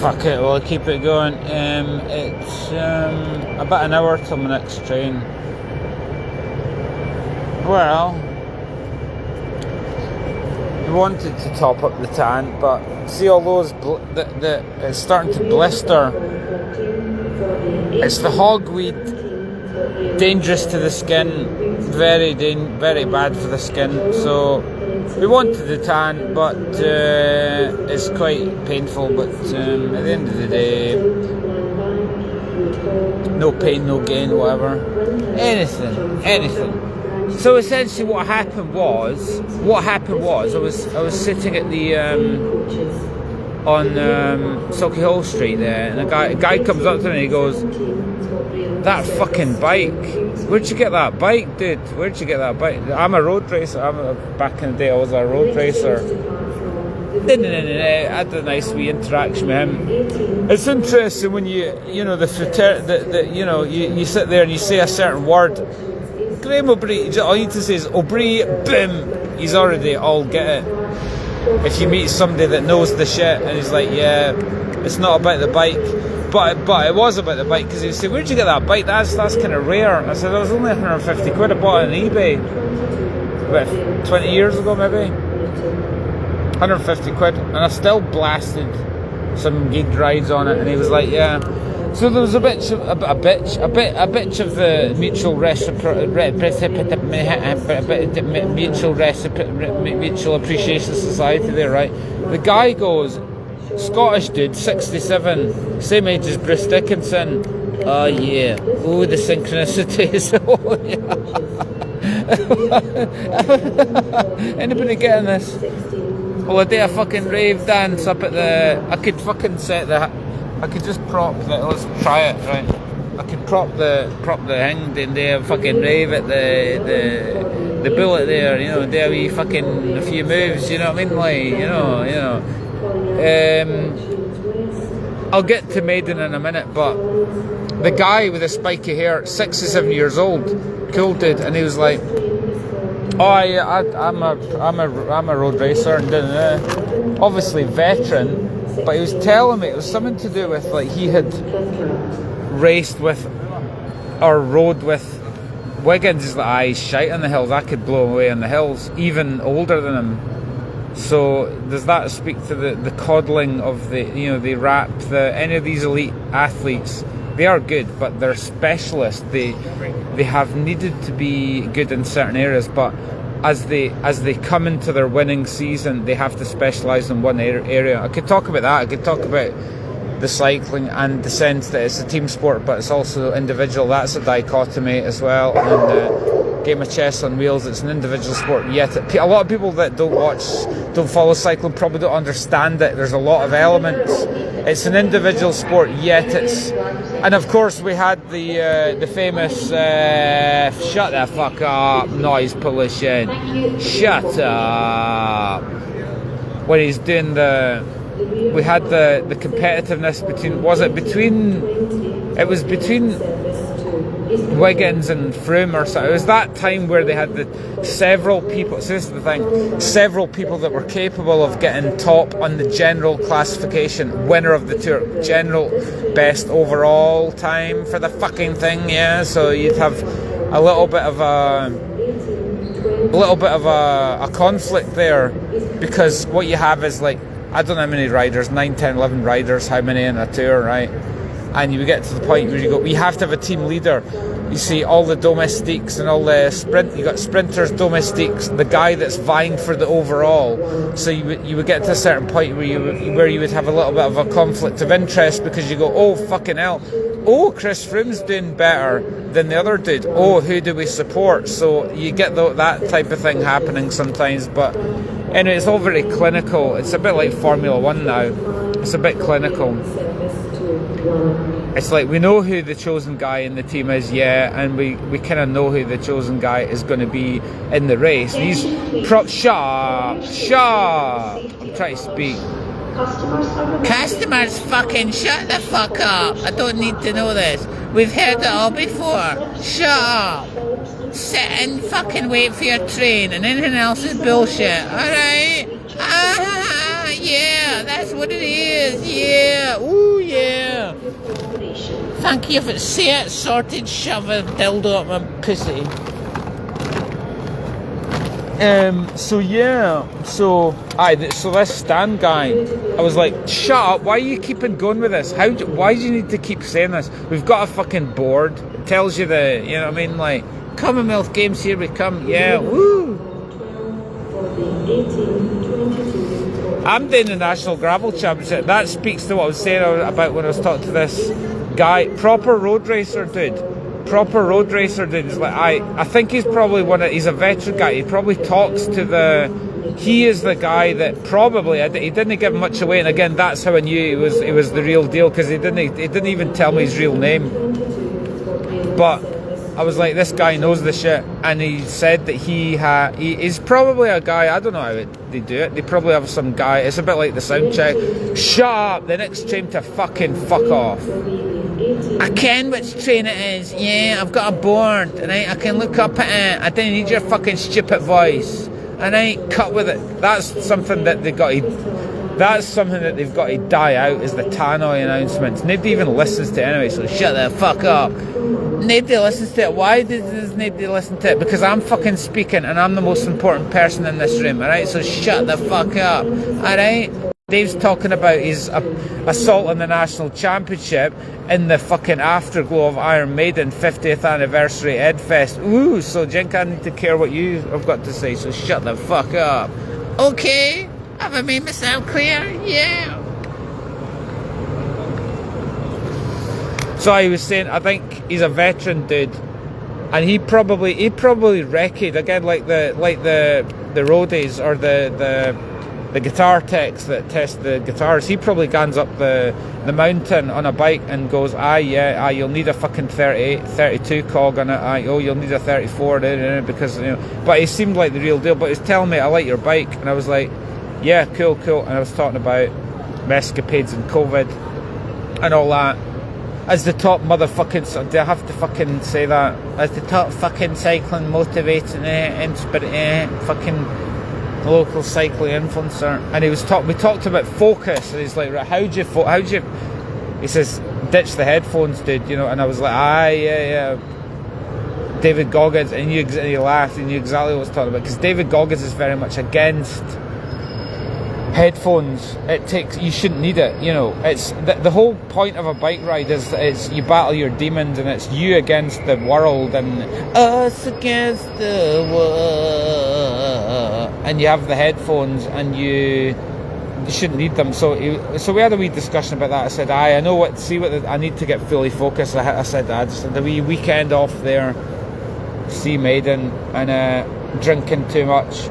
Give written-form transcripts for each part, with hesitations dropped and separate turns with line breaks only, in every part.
Fuck it, we'll keep it going. It's about an hour till my next train. Well, we wanted to top up the tan, but see all those it's starting to blister. It's the hogweed, dangerous to the skin, very bad for the skin. So we wanted the tan, but it's quite painful. But at the end of the day, no pain, no gain, whatever. Anything. So essentially, what happened was I was sitting at the on Sauchiehall Street there, and a guy comes up to me and he goes, "That fucking bike! Where'd you get that bike, dude? Where'd you get that bike?" I'm a road racer. Back in the day, I was a road racer. I had a nice wee interaction with him. It's interesting when you sit there and you say a certain word. Graham O'Brien, all you need to say is O'Brien, boom, he's already all get it. If you meet somebody that knows the shit and he's like, yeah, it's not about the bike, but it was about the bike, because he said, "Where'd you get that bike? That's kind of rare." I said, "It was only 150 quid. I bought it on eBay about 20 years ago, maybe. 150 quid, and I still blasted some gig rides on it." And he was like, "Yeah." So there was a bit of the mutual appreciation society there, right? The guy goes, Scottish dude, 67, same age as Bruce Dickinson. Oh yeah, oh the synchronicities. Oh yeah. Anybody getting this? Well, I did a fucking rave dance up at the. I could fucking set the. I could just prop the. Let's try it, right? I could prop the thing and do a fucking rave at the bullet there, do a wee fucking a few moves, you know what I mean? Like, I'll get to Maiden in a minute, but the guy with the spiky hair, 67 years old, cool dude, and he was like, "Oh, I'm a road racer," and obviously veteran. But he was telling me it was something to do with, like, he had raced with or rode with Wiggins. He's like, he's shite on the hills. I could blow him away on the hills, even older than him. So does that speak to the coddling of the rap, any of these elite athletes? They are good, but they're specialists. They have needed to be good in certain areas, but as they come into their winning season, they have to specialise in one area. I could talk about that. I could talk about the cycling and the sense that it's a team sport, but it's also individual. That's a dichotomy as well. And the game of chess on wheels, it's an individual sport. Yet a lot of people that don't follow cycling probably don't understand it. There's a lot of elements. It's an individual sport, yet it's. And of course, we had the famous "shut the fuck up" noise pollution. Shut up. When he's doing we had the competitiveness between Wiggins and Froome or something. It was that time where they had several people. So this is the thing: several people that were capable of getting top on the general classification, winner of the Tour, general best overall time for the fucking thing. Yeah, so you'd have a little bit of a conflict there, because what you have is, like, I don't know how many riders, 9, 10, 11 riders, how many in a tour, right? And you get to the point where you go, we have to have a team leader. You see all the domestiques and all the you got sprinters, domestiques, the guy that's vying for the overall. So you would get to a certain point where you would have a little bit of a conflict of interest, because you go, oh fucking hell, oh Chris Froome's doing better than the other dude. Oh, who do we support? So you get that type of thing happening sometimes. But anyway, it's all very clinical. It's a bit like Formula 1 now. It's a bit clinical. It's like we know who the chosen guy in the team is, yeah, and we kind of know who the chosen guy is going to be in the race. And he's shut up. I'm trying to speak. Customers fucking shut the fuck up. I don't need to know this. We've heard it all before. Shut up. Sit and fucking wait for your train, and anything else is bullshit. Alright? yeah, that's what it is, yeah, ooh, yeah. Thank you for saying it, sorted, shove a dildo up my pussy. So this Stan guy, I was like, shut up, why are you keeping going with this? Why do you need to keep saying this? We've got a fucking board, it tells you you know what I mean, like, Commonwealth Games, here we come, yeah, woo! I'm doing the National Gravel Championship. That speaks to what I was saying about when I was talking to this guy. Proper road racer, dude. Proper road racer, dude. It's like, I think he's probably he's a veteran guy. He probably talks to he is the guy that probably, he didn't give much away, and again, that's how I knew he was the real deal, because he didn't even tell me his real name. But I was like, this guy knows the shit, and he said that he's probably a guy, I don't know how they do it, they probably have some guy, it's a bit like the sound check, shut up, the next train to fucking fuck off. I can which train it is, yeah, I've got a board, and I can look up at it, I don't need your fucking stupid voice, and I cut with it. That's something that they've got to die out, is the tannoy announcements. Nobody even listens to it anyway, so shut the fuck up. Nobody listens to it. Why does nobody listen to it? Because I'm fucking speaking, and I'm the most important person in this room, alright? So shut the fuck up, alright? Dave's talking about his assault on the National Championship in the fucking afterglow of Iron Maiden 50th anniversary Edfest. Ooh, so Jink, I need to care what you have got to say, so shut the fuck up. Okay, have I made myself clear? Yeah. So I was saying, I think he's a veteran dude, and he probably wrecked again, like the roadies or the guitar techs that test the guitars. He probably guns up the mountain on a bike and goes, you'll need a fucking 38, 32 cog on it. You'll need a 34 because, you know. But he seemed like the real deal. But he was telling me, I like your bike, and I was like, yeah, cool. And I was talking about my escapades and COVID and all that. As the top motherfucking, do I have to fucking say that? As the top fucking cycling motivating fucking local cycling influencer, and we talked about focus, and he's like, right, how'd you he says, ditch the headphones, dude, you know, and I was like, yeah, David Goggins, and he laughed, and knew exactly what I was talking about, because David Goggins is very much against headphones. You shouldn't need it, you know. It's the whole point of a bike ride is you battle your demons, and it's you against the world and us against the world, and you have the headphones, and you shouldn't need them. So we had a wee discussion about that. I said, I know I need to get fully focused. I said, just the wee weekend off there, see Maiden, and drinking too much.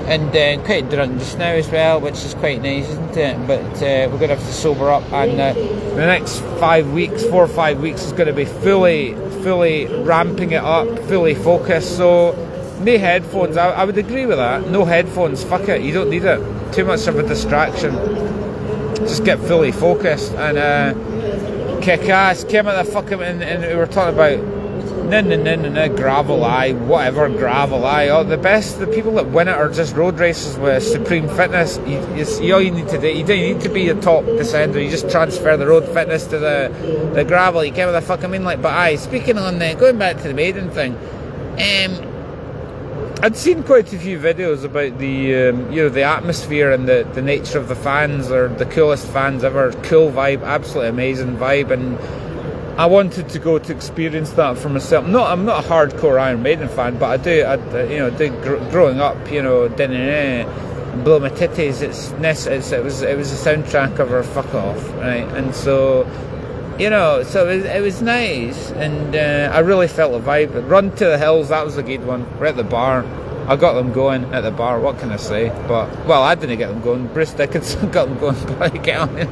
And quite drunk just now as well, which is quite nice, isn't it? But we're going to have to sober up, and the next 4 or 5 weeks is going to be fully ramping it up, fully focused. So no headphones, I would agree with that. No headphones, fuck it, you don't need it. Too much of a distraction. Just get fully focused and kick ass. Came at the fucking, and we were talking about gravel whatever gravel the people that win it are just road races with supreme fitness. All you need to do, you don't need to be a top descender, you just transfer the road fitness to the gravel. You can't with the fuck I mean, like. But speaking on going back to the Maiden thing, I'd seen quite a few videos about the atmosphere and the nature of the fans, or the coolest fans ever. Cool vibe, absolutely amazing vibe, and I wanted to go to experience that for myself. I'm not a hardcore Iron Maiden fan, but growing up, didn't blow my titties. It was a soundtrack of our fuck off, right? And so, so it was nice, and I really felt the vibe. Run to the Hills, that was a good one. We're at the bar. I got them going at the bar. What can I say? I didn't get them going. Bruce Dickinson got them going, but I get on and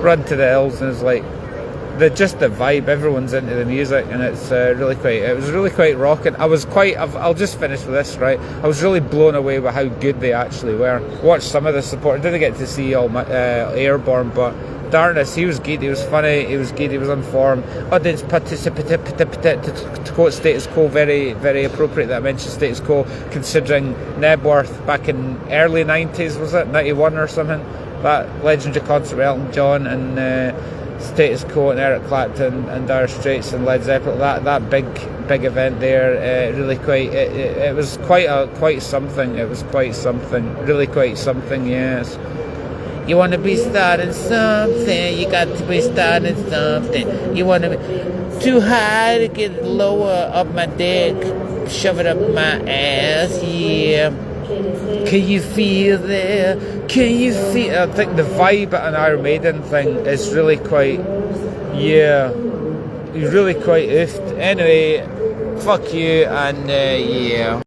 Run to the Hills, and it's like, just the vibe, everyone's into the music, and it was really quite rocking. I'll just finish with this, right? I was really blown away by how good they actually were. Watched some of the support. I didn't get to see all my Airborne, but Darkness, he was good, he was funny, he was good, he was on form. Audience participant, to quote Status Quo, very, very appropriate that I mentioned Status Quo, considering Nebworth back in early 90s, was it? 91 or something? That legendary concert with Elton John and Status Quo and Eric Clapton and Dire Straits and Led Zeppelin, that big event there, really quite, it was quite something, it was quite something, really quite something, yes. You want to be starting something, you got to be starting something. You want to be too high to get lower up my dick, shove it up my ass, yeah. Can you feel there? Can you feel? I think the vibe at an Iron Maiden thing is really quite, yeah, really quite oofed. Anyway, fuck you, and yeah.